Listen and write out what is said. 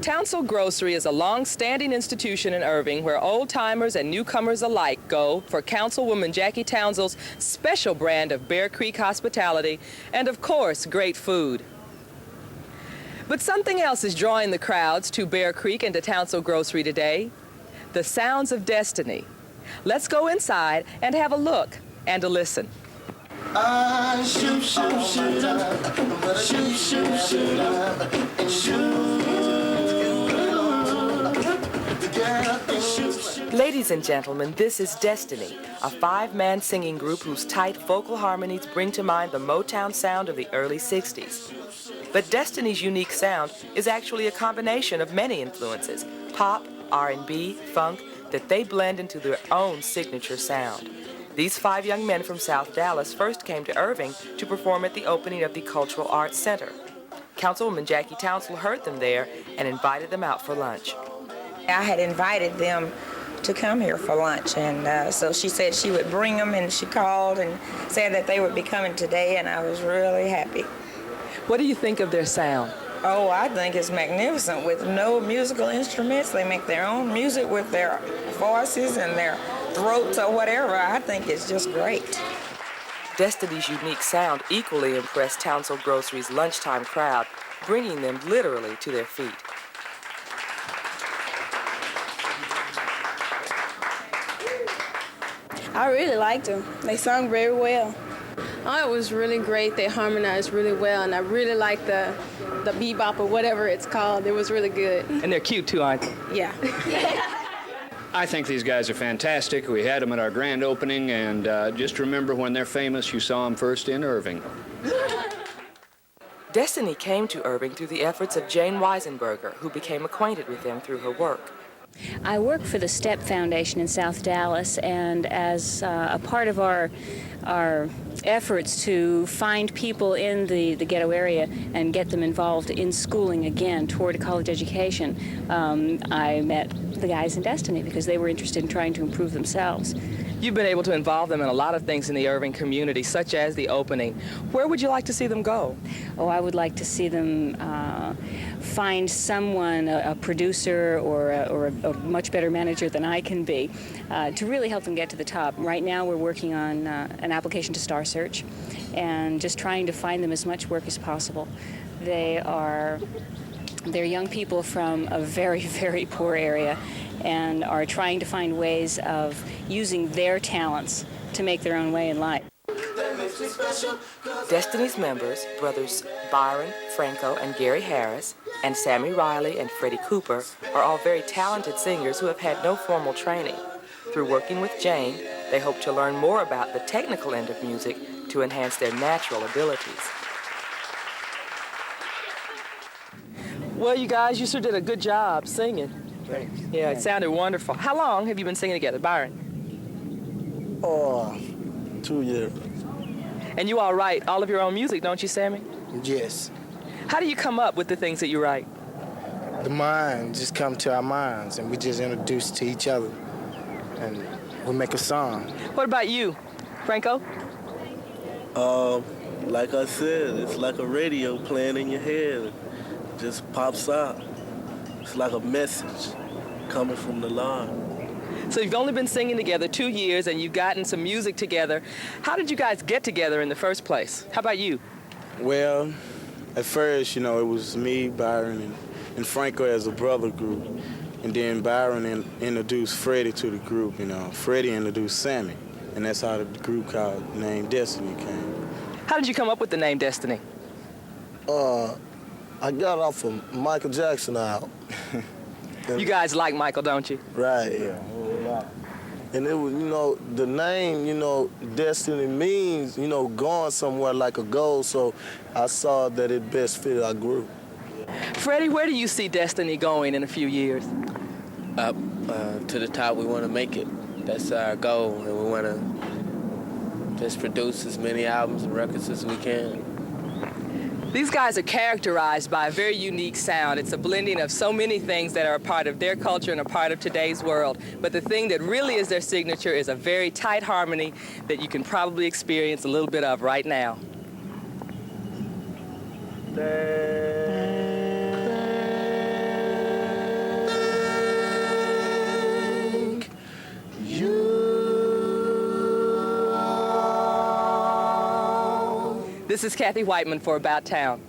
Townsell Grocery is a long-standing institution in Irving where old-timers and newcomers alike go for Councilwoman Jackie Townsell's special brand of Bear Creek hospitality and, of course, great food. But something else is drawing the crowds to Bear Creek and to Townsell Grocery today: the sounds of destiny. Let's go inside and have a look and a listen. Shoot, shoot, shoot up. Shoot, shoot, shoot up. Shoot. Ladies and gentlemen, this is Destiny, a five-man singing group whose tight vocal harmonies bring to mind the Motown sound of the early 60s. But Destiny's unique sound is actually a combination of many influences: pop, R&B, funk, that they blend into their own signature sound. These five young men from South Dallas first came to Irving to perform at the opening of the Cultural Arts Center. Councilwoman Jackie Townsell heard them there and invited them out for lunch. I had invited them to come here for lunch, and so she said she would bring them, and she called and said that they would be coming today, and I was really happy. What do you think of their sound? Oh, I think it's magnificent. With no musical instruments, they make their own music with their voices and their throats or whatever. I think it's just great. Destiny's unique sound equally impressed Townsell Grocery's lunchtime crowd, bringing them literally to their feet. I really liked them. They sung very well. Oh, it was really great. They harmonized really well, and I really liked the bebop or whatever it's called. It was really good. And they're cute too, aren't they? Yeah. I think these guys are fantastic. We had them at our grand opening, and just remember, when they're famous, you saw them first in Irving. Destiny came to Irving through the efforts of Jane Weisenberger, who became acquainted with them through her work. I work for the STEP Foundation in South Dallas, and as a part of our efforts to find people in the ghetto area and get them involved in schooling again toward a college education, I met the guys in Destiny because they were interested in trying to improve themselves. You've been able to involve them in a lot of things in the Irving community, such as the opening. Where would you like to see them go? Oh, I would like to see them find someone, a producer or a much better manager than I can be, to really help them get to the top. Right now we're working on an application to Star Search and just trying to find them as much work as possible. They're young people from a very, very poor area and are trying to find ways of using their talents to make their own way in life. Destiny's members, brothers Byron, Franco, and Gary Harris, and Sammy Riley and Freddie Cooper, are all very talented singers who have had no formal training. Through working with Jane, they hope to learn more about the technical end of music to enhance their natural abilities. Well, you guys, you sure did a good job singing. Thanks. Yeah, it sounded wonderful. How long have you been singing together, Byron? 2 years. And you all write all of your own music, don't you, Sammy? Yes. How do you come up with the things that you write? The mind just come to our minds, and we just introduce to each other, and we make a song. What about you, Franco? Like I said, it's like a radio playing in your head. It just pops out. It's like a message coming from the line. So you've only been singing together 2 years, and you've gotten some music together. How did you guys get together in the first place? How about you? Well, at first, it was me, Byron, and Franco as a brother group. And then Byron introduced Freddie to the group, Freddie introduced Sammy. And that's how the group called named Destiny came. How did you come up with the name Destiny? I got off of Michael Jackson out. You guys like Michael, don't you? Right, yeah. And it was, the name, Destiny means, going somewhere like a goal, so I saw that it best fit our group. Freddie, where do you see Destiny going in a few years? Up to the top. We want to make it. That's our goal, and we want to just produce as many albums and records as we can. These guys are characterized by a very unique sound. It's a blending of so many things that are a part of their culture and a part of today's world. But the thing that really is their signature is a very tight harmony that you can probably experience a little bit of right now. This is Kathy Whiteman for About Town.